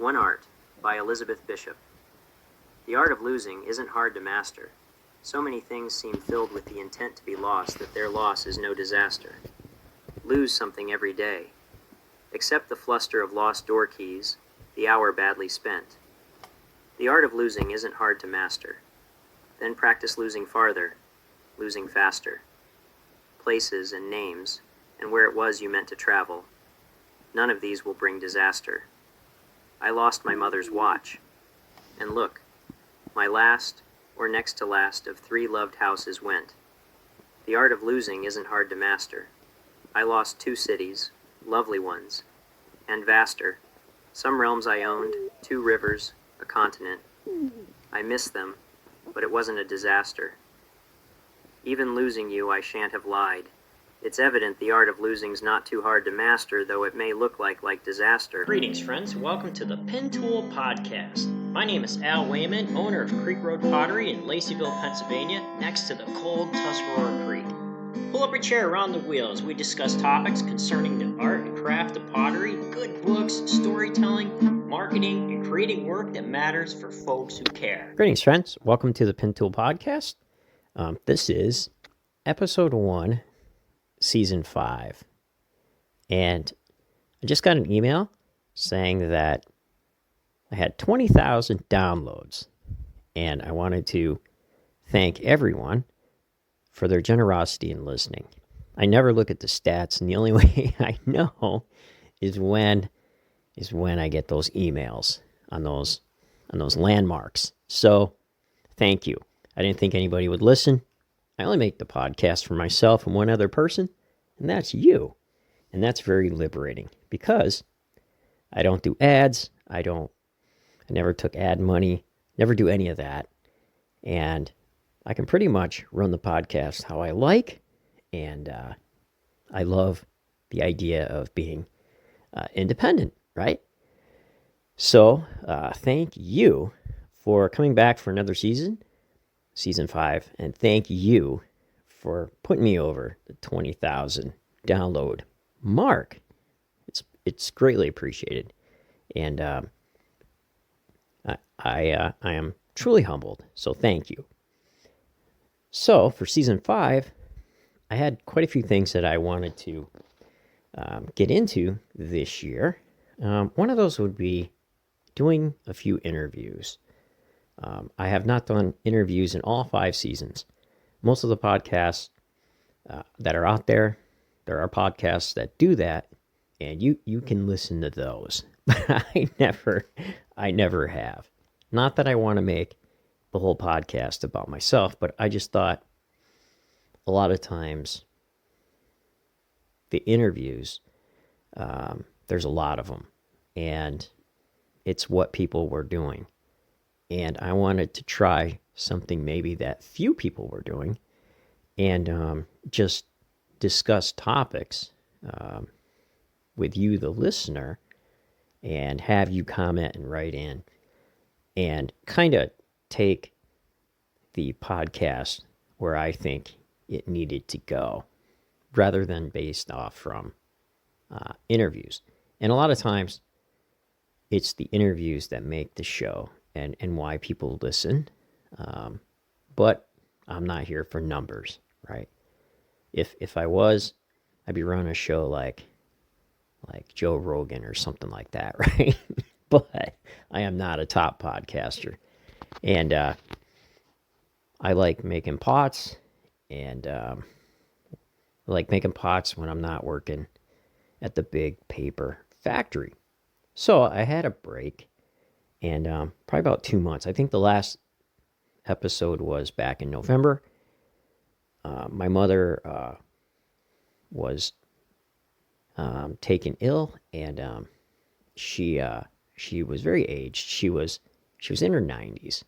One Art by Elizabeth Bishop. The art of losing isn't hard to master. So many things seem filled with the intent to be lost that their loss is no disaster. Lose something every day. Accept the fluster of lost door keys, the hour badly spent. The art of losing isn't hard to master. Then practice losing farther, losing faster. Places and names, and where it was you meant to travel. None of these will bring disaster. I lost my mother's watch. And look, my last, or next to last, of 3 loved houses went. The art of losing isn't hard to master. I lost 2 cities, lovely ones, and vaster. Some realms I owned, 2 rivers, a continent. I missed them, but it wasn't a disaster. Even losing you, I shan't have lied. It's evident the art of losing's not too hard to master, though it may look like disaster. Greetings, friends. Welcome to the Pin Tool Podcast. My name is Al Wayman, owner of Creek Road Pottery in Laceyville, Pennsylvania, next to the cold Tuscarora Creek. Pull up a chair around the wheel as we discuss topics concerning the art and craft of pottery, good books, storytelling, marketing, and creating work that matters for folks who care. Greetings, friends. Welcome to the Pin Tool Podcast. This is episode 1, season 5. And I just got an email saying that I had 20,000 downloads. And I wanted to thank everyone for their generosity in listening. I never look at the stats, and the only way I know is when I get those emails on those landmarks. So, thank you. I didn't think anybody would listen. I only make the podcast for myself and one other person, and that's you. And that's very liberating because I don't do ads. I never took ad money, never do any of that. And I can pretty much run the podcast how I like, and I love the idea of being independent, right? So, thank you for coming back for another season 5, and thank you for putting me over the 20,000 download mark. It's greatly appreciated, and I am truly humbled. So thank you. So for season 5, I had quite a few things that I wanted to get into this year. One of those would be doing a few interviews. I have not done interviews in all 5 seasons. Most of the podcasts that are out there are podcasts that do that, and you can listen to those. But I never have. Not that I want to make the whole podcast about myself, but I just thought a lot of times the interviews, there's a lot of them, and it's what people were doing. And I wanted to try something maybe that few people were doing, and just discuss topics with you, the listener, and have you comment and write in, and kind of take the podcast where I think it needed to go, rather than based off from interviews. And a lot of times, it's the interviews that make the show and why people listen. But I'm not here for numbers, right? If I was, I'd be running a show like Joe Rogan or something like that, right? But I am not a top podcaster. And I like making pots, and I like making pots when I'm not working at the big paper factory. So I had a break, and probably about 2 months. I think the last episode was back in November. My mother was taken ill, and she was very aged. She was in her 90s,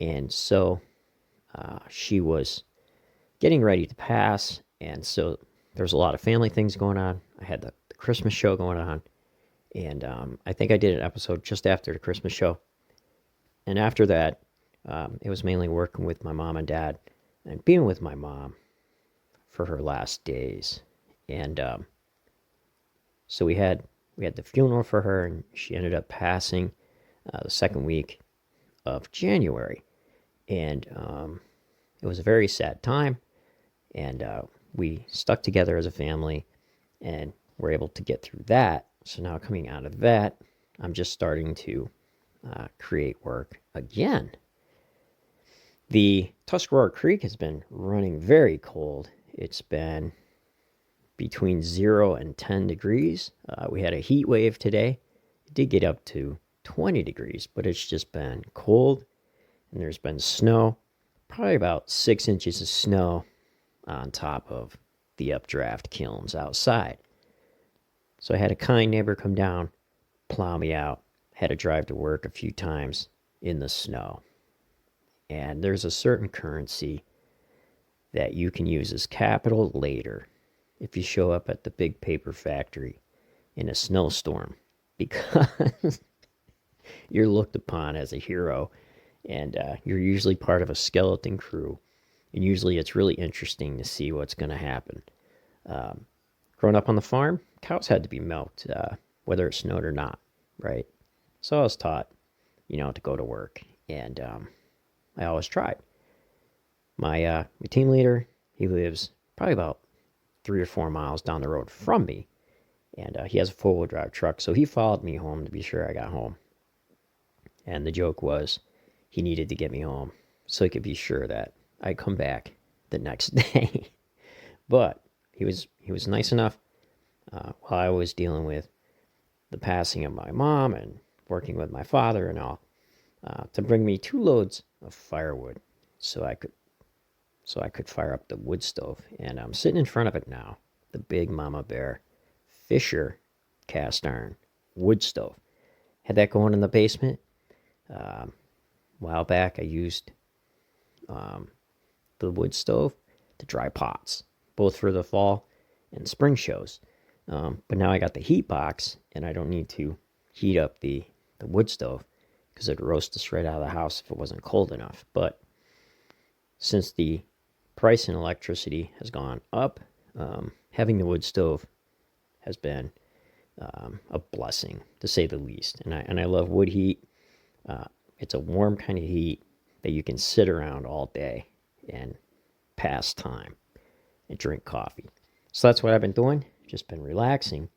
and so she was getting ready to pass. And so there's a lot of family things going on. I had the Christmas show going on. And I think I did an episode just after the Christmas show. And after that, it was mainly working with my mom and dad and being with my mom for her last days. And so we had we had the funeral for her, and she ended up passing the second week of January. And it was a very sad time, and we stuck together as a family and were able to get through that. So now coming out of that, I'm just starting to create work again. The Tuscarora Creek has been running very cold. It's been between 0 and 10 degrees. We had a heat wave today. It did get up to 20 degrees, but it's just been cold, and there's been snow, probably about 6 inches of snow on top of the updraft kilns outside. So I had a kind neighbor come down, plow me out, had to drive to work a few times in the snow. And there's a certain currency that you can use as capital later if you show up at the big paper factory in a snowstorm, because you're looked upon as a hero, and you're usually part of a skeleton crew, and usually it's really interesting to see what's going to happen. Growing up on the farm, cows had to be milked, whether it snowed or not, right? So I was taught, to go to work, and I always tried. My team leader, he lives probably about 3 or 4 miles down the road from me, and he has a four-wheel drive truck, so he followed me home to be sure I got home. And the joke was he needed to get me home so he could be sure that I'd come back the next day. But he was nice enough while I was dealing with the passing of my mom and working with my father and all, to bring me 2 loads of firewood so I could fire up the wood stove. And I'm sitting in front of it now, the big Mama Bear Fisher cast iron wood stove. Had that going in the basement. A while back, I used the wood stove to dry pots, both for the fall and spring shows. But now I got the heat box, and I don't need to heat up the wood stove because it'd roast us right out of the house if it wasn't cold enough. But since the price in electricity has gone up, having the wood stove has been a blessing, to say the least. And I love wood heat. It's a warm kind of heat that you can sit around all day and pass time and drink coffee. So that's what I've been doing. Just been relaxing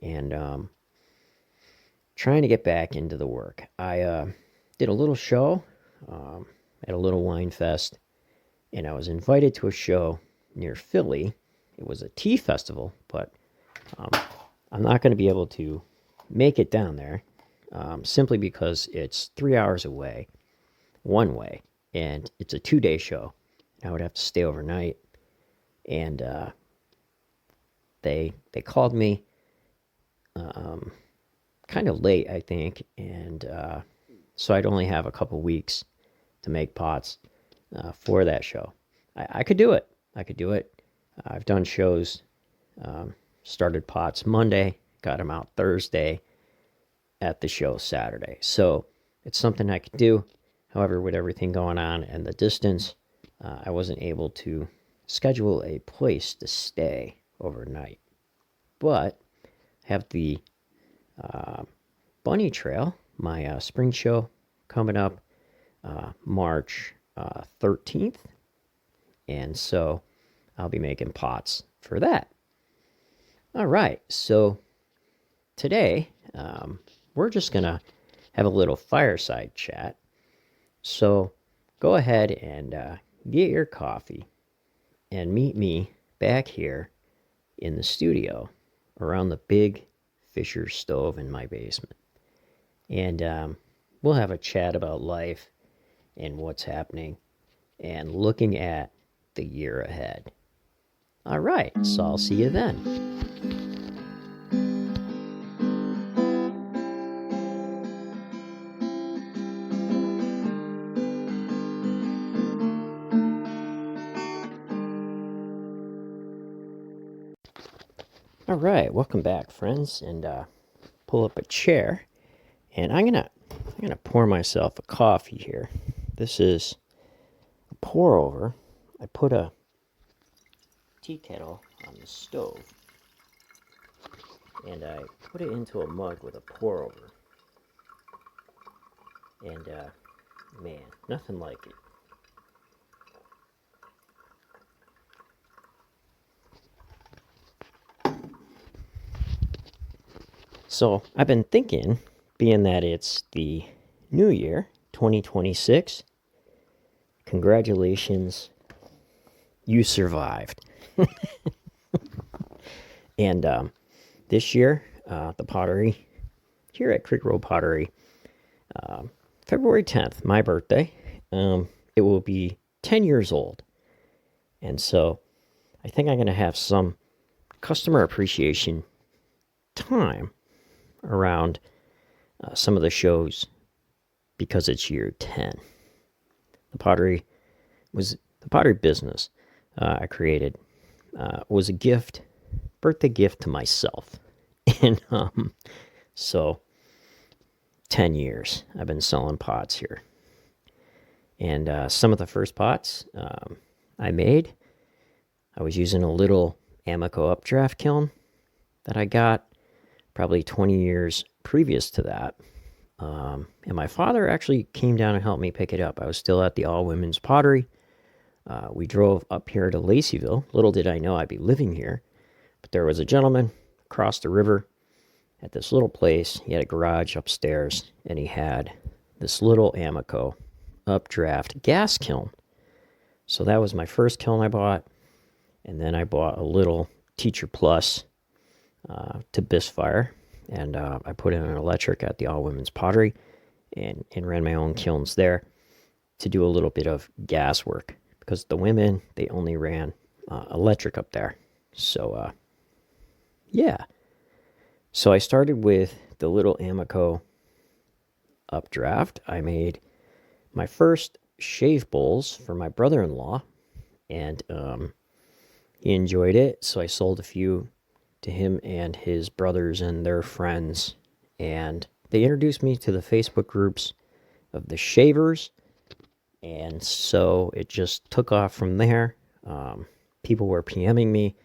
and trying to get back into the work. I did a little show at a little wine fest, and I was invited to a show near Philly. It was a tea festival, but I'm not going to be able to make it down there simply because it's 3 hours away, one way, and it's a 2-day show. I would have to stay overnight, and they called me kind of late, I think, and so I'd only have a couple weeks to make pots for that show. I could do it. I've done shows, started pots Monday, got them out Thursday, at the show Saturday. So it's something I could do. However, with everything going on and the distance, I wasn't able to schedule a place to stay overnight. But I have the Bunny Trail, my spring show, coming up March 13th. And so I'll be making pots for that. All right, so today we're just going to have a little fireside chat. So go ahead and get your coffee and meet me back here in the studio around the big Fisher stove in my basement. And we'll have a chat about life and what's happening and looking at the year ahead. All right, so I'll see you then. All right, welcome back, friends, and pull up a chair, and I'm gonna pour myself a coffee here. This is a pour over. I put a tea kettle on the stove, and I put it into a mug with a pour over. And man, nothing like it. So I've been thinking, being that it's the new year, 2026, congratulations, you survived. And this year, the Pottery, here at Creek Road Pottery, February 10th, my birthday, it will be 10 years old. And so I think I'm going to have some customer appreciation time around some of the shows because it's year 10. The pottery business I created was a birthday gift to myself. And so 10 years I've been selling pots here. And some of the first pots I made, I was using a little Amico updraft kiln that I got probably 20 years previous to that. And my father actually came down and helped me pick it up. I was still at the All Women's Pottery. We drove up here to Laceyville. Little did I know I'd be living here. But there was a gentleman across the river at this little place. He had a garage upstairs, and he had this little Amico updraft gas kiln. So that was my first kiln I bought. And then I bought a little Teacher Plus to Bisfire, and I put in an electric at the All Women's Pottery and ran my own kilns there to do a little bit of gas work because the women, they only ran electric up there. So yeah, so I started with the little Amico updraft. I made my first shave bowls for my brother-in-law, and he enjoyed it, so I sold a few to him and his brothers and their friends, and they introduced me to the Facebook groups of the shavers, and so it just took off from there. People were PMing me.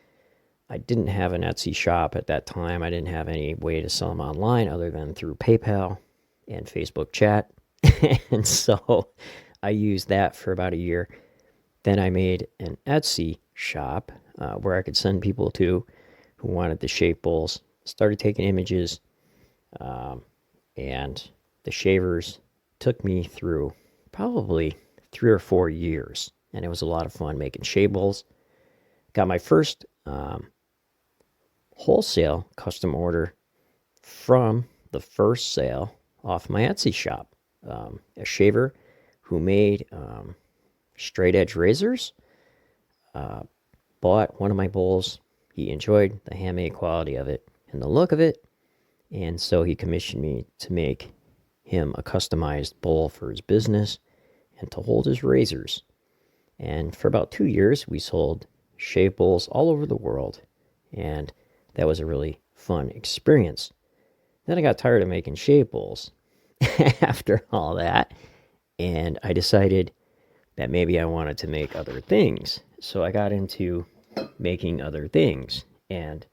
I didn't have an Etsy shop at that time. I didn't have any way to sell them online other than through PayPal and Facebook chat, and so I used that for about a year. Then I made an Etsy shop where I could send people to who wanted the shave bowls. Started taking images, and the shavers took me through probably 3 or 4 years, and it was a lot of fun making shave bowls. Got my first wholesale custom order from the first sale off my Etsy shop. A shaver who made straight edge razors bought one of my bowls. He enjoyed the handmade quality of it and the look of it, and so he commissioned me to make him a customized bowl for his business and to hold his razors. And for about 2 years, we sold shave bowls all over the world, and that was a really fun experience. Then I got tired of making shave bowls after all that, and I decided that maybe I wanted to make other things. So I got into making other things, and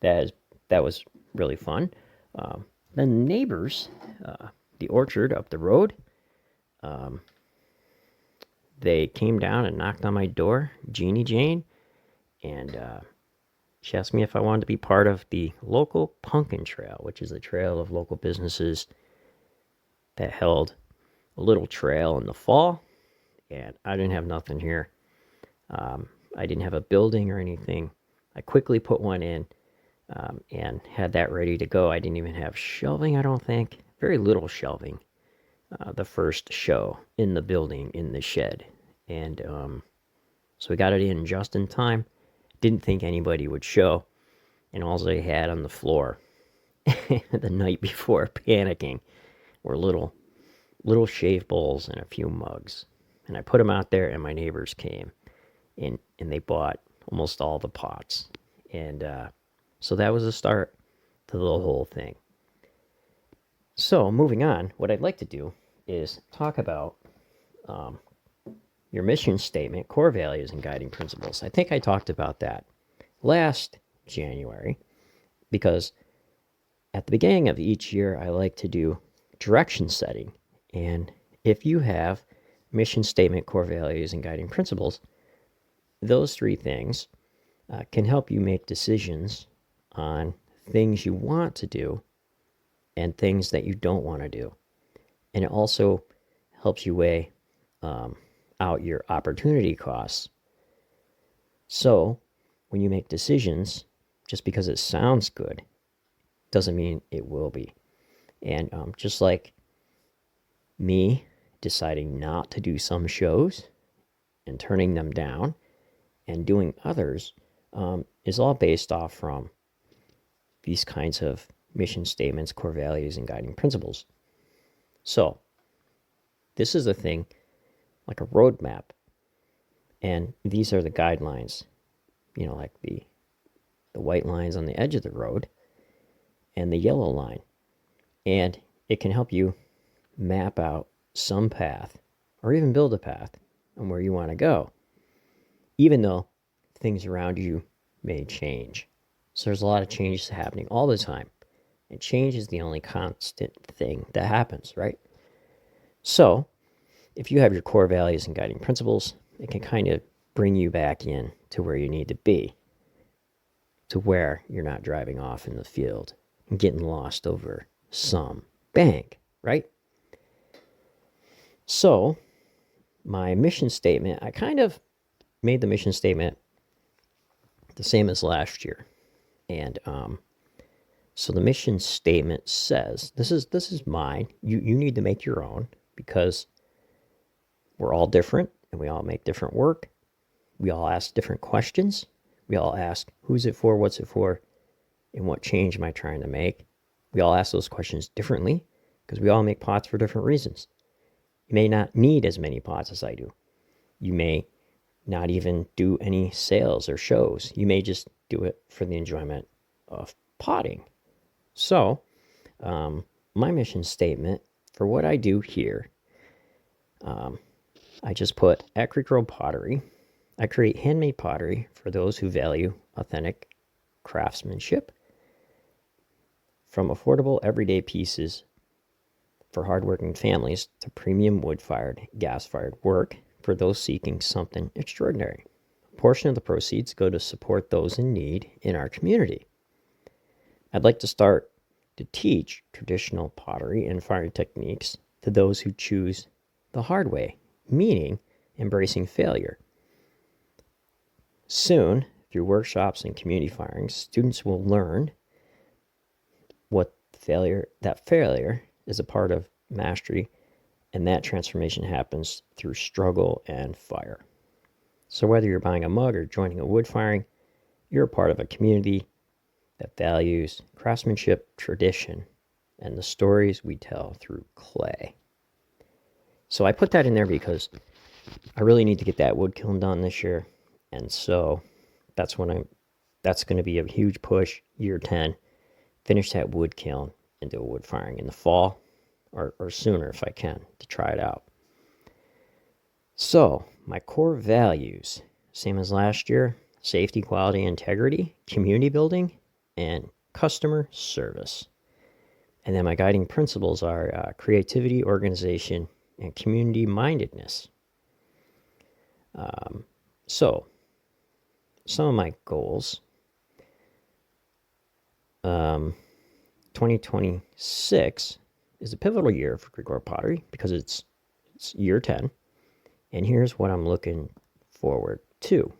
that was really fun. Then neighbors, the orchard up the road, they came down and knocked on my door, Jeannie Jane, and she asked me if I wanted to be part of the local pumpkin trail, which is a trail of local businesses that held a little trail in the fall. And I didn't have nothing here. I didn't have a building or anything. I quickly put one in and had that ready to go. I didn't even have shelving, I don't think. Very little shelving. The first show in the building, in the shed. And so we got it in just in time. Didn't think anybody would show. And all they had on the floor the night before, panicking, were little shave bowls and a few mugs. And I put them out there, and my neighbors came, and they bought almost all the pots. And so that was the start to the whole thing. So moving on, what I'd like to do is talk about your mission statement, core values, and guiding principles. I think I talked about that last January, because at the beginning of each year, I like to do direction setting. And if you have mission statement, core values, and guiding principles, those three things can help you make decisions on things you want to do and things that you don't want to do. And it also helps you weigh out your opportunity costs. So when you make decisions, just because it sounds good doesn't mean it will be. And just like me deciding not to do some shows and turning them down and doing others is all based off from these kinds of mission statements, core values, and guiding principles. So this is a thing like a roadmap. And these are the guidelines, like the white lines on the edge of the road and the yellow line. And it can help you map out some path or even build a path on where you want to go, even though things around you may change. So there's a lot of changes happening all the time. And change is the only constant thing that happens, right? So if you have your core values and guiding principles, it can kind of bring you back in to where you need to be, to where you're not driving off in the field and getting lost over some bank, right? So my mission statement, I kind of made the mission statement the same as last year. And so the mission statement says, this is mine. You need to make your own, because we're all different and we all make different work. We all ask different questions. We all ask, who's it for, what's it for, and what change am I trying to make? We all ask those questions differently because we all make pots for different reasons. You may not need as many pots as I do. You may not even do any sales or shows. You may just do it for the enjoyment of potting. So, my mission statement for what I do here, I just put at Creek Road Pottery, I create handmade pottery for those who value authentic craftsmanship, from affordable everyday pieces for hardworking families to premium wood-fired, gas-fired work for those seeking something extraordinary. A portion of the proceeds go to support those in need in our community. I'd like to start to teach traditional pottery and firing techniques to those who choose the hard way, meaning embracing failure. Soon, through workshops and community firings, students will learn what failure is a part of mastery, and that transformation happens through struggle and fire. So whether you're buying a mug or joining a wood firing, you're a part of a community that values craftsmanship, tradition, and the stories we tell through clay. So I put that in there because I really need to get that wood kiln done this year. And so that's going to be a huge push, year 10, finish that wood kiln and do a wood firing in the fall or sooner if I can, to try it out. So my core values, same as last year: safety, quality, integrity, community building, and customer service. And then my guiding principles are creativity, organization, and community mindedness. So some of my goals, 2026 is a pivotal year for Creek Road Pottery because it's year 10. And here's what I'm looking forward to.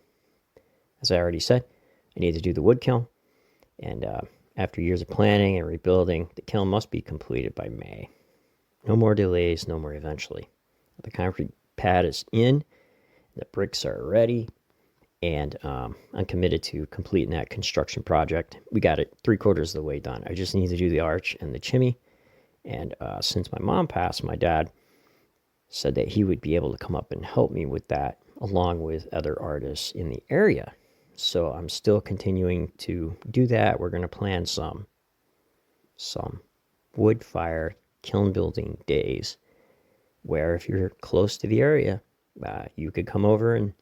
As I already said, I need to do the wood kiln. And after years of planning and rebuilding, the kiln must be completed by May. No more delays, no more eventually. The concrete pad is in, the bricks are ready, and I'm committed to completing that construction project. We got it 3/4 of the way done. I just need to do the arch and the chimney. And since my mom passed, my dad said that he would be able to come up and help me with that, along with other artists in the area. So I'm still continuing to do that. We're going to plan some wood fire kiln building days where, if you're close to the area, you could come over and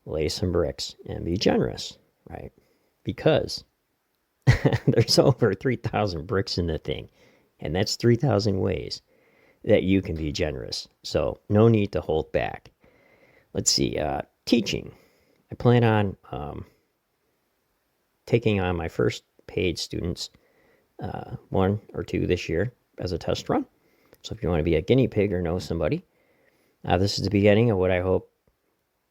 lay some bricks and be generous, right? Because There's over 3,000 bricks in the thing, and that's 3,000 ways that you can be generous. So no need to hold back. Let's see, teaching. I plan on taking on my first paid students, 1 or 2 this year as a test run. So if you want to be a guinea pig or know somebody, this is the beginning of what I hope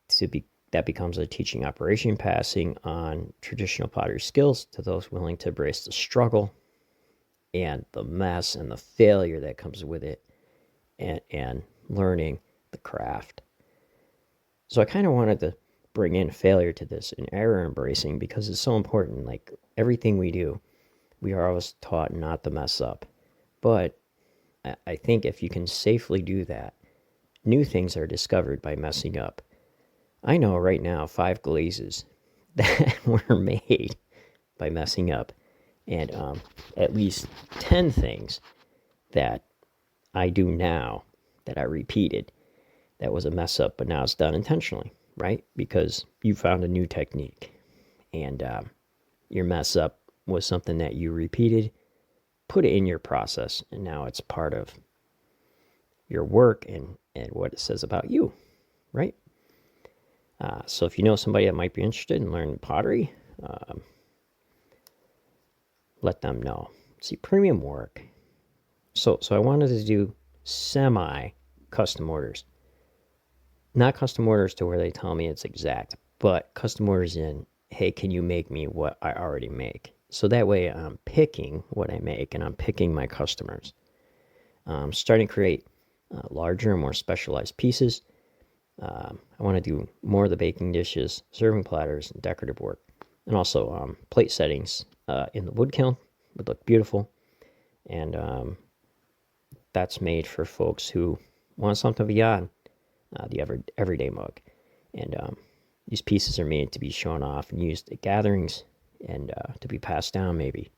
to be. That becomes a teaching operation, passing on traditional pottery skills to those willing to embrace the struggle and the mess and the failure that comes with it, and learning the craft. So I kind of wanted to bring in failure to this and error embracing because it's so important. Like everything we do, we are always taught not to mess up. But I think if you can safely do that, new things are discovered by messing up. I know right now 5 glazes that were made by messing up, and at least 10 things that I do now that I repeated that was a mess up, but now it's done intentionally, right? Because you found a new technique, and your mess up was something that you repeated, put it in your process, and now it's part of your work and what it says about you, right? So if you know somebody that might be interested in learning pottery, let them know. See, premium work. So I wanted to do semi-custom orders. Not custom orders to where they tell me it's exact, but custom orders in, hey, can you make me what I already make? So that way I'm picking what I make and I'm picking my customers. Starting to create larger and more specialized pieces. I want to do more of the baking dishes, serving platters, and decorative work. And also plate settings in the wood kiln would look beautiful. And that's made for folks who want something beyond the everyday mug. And these pieces are made to be shown off and used at gatherings and to be passed down maybe.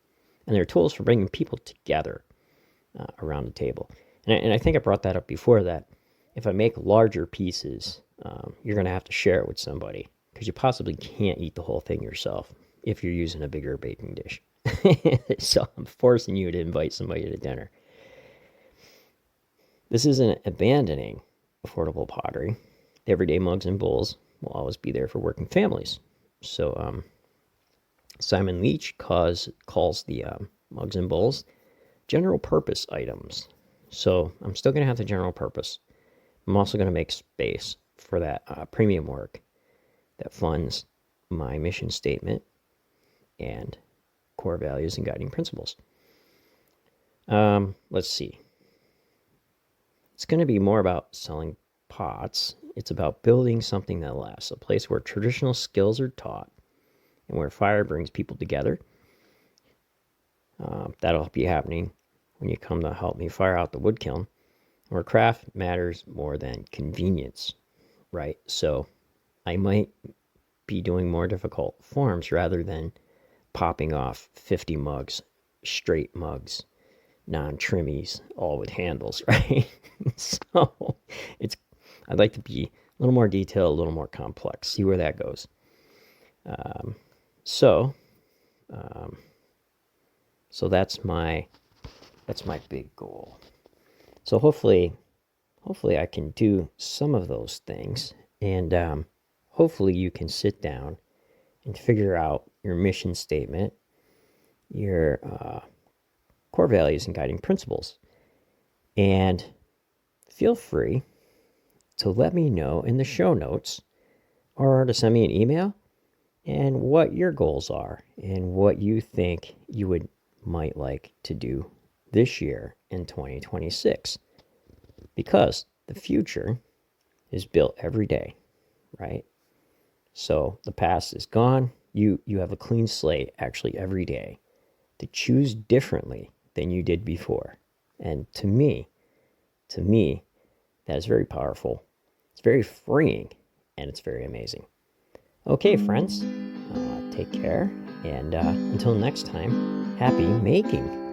And they're tools for bringing people together around the table. And I think I brought that up before, that if I make larger pieces, you're going to have to share it with somebody because you possibly can't eat the whole thing yourself if you're using a bigger baking dish. So I'm forcing you to invite somebody to dinner. This isn't abandoning affordable pottery. The everyday mugs and bowls will always be there for working families. So Simon Leach calls the mugs and bowls general purpose items. So I'm still going to have the general purpose. I'm also going to make space for that premium work that funds my mission statement and core values and guiding principles. Let's see. It's going to be more about selling pots. It's about building something that lasts, a place where traditional skills are taught and where fire brings people together. That'll be happening when you come to help me fire out the wood kiln, where craft matters more than convenience, right? So I might be doing more difficult forms rather than popping off 50 mugs, straight mugs, non-trimmies, all with handles, right? So I'd like to be a little more detailed, a little more complex, see where that goes. So that's my big goal. So hopefully I can do some of those things, and hopefully you can sit down and figure out your mission statement, your core values and guiding principles. And feel free to let me know in the show notes or to send me an email and what your goals are and what you think you might like to do this year in 2026. Because the future is built every day, right? So the past is gone. You have a clean slate actually every day to choose differently than you did before. And to me, that is very powerful. It's very freeing, and it's very amazing. Okay, friends, take care. And until next time, happy making.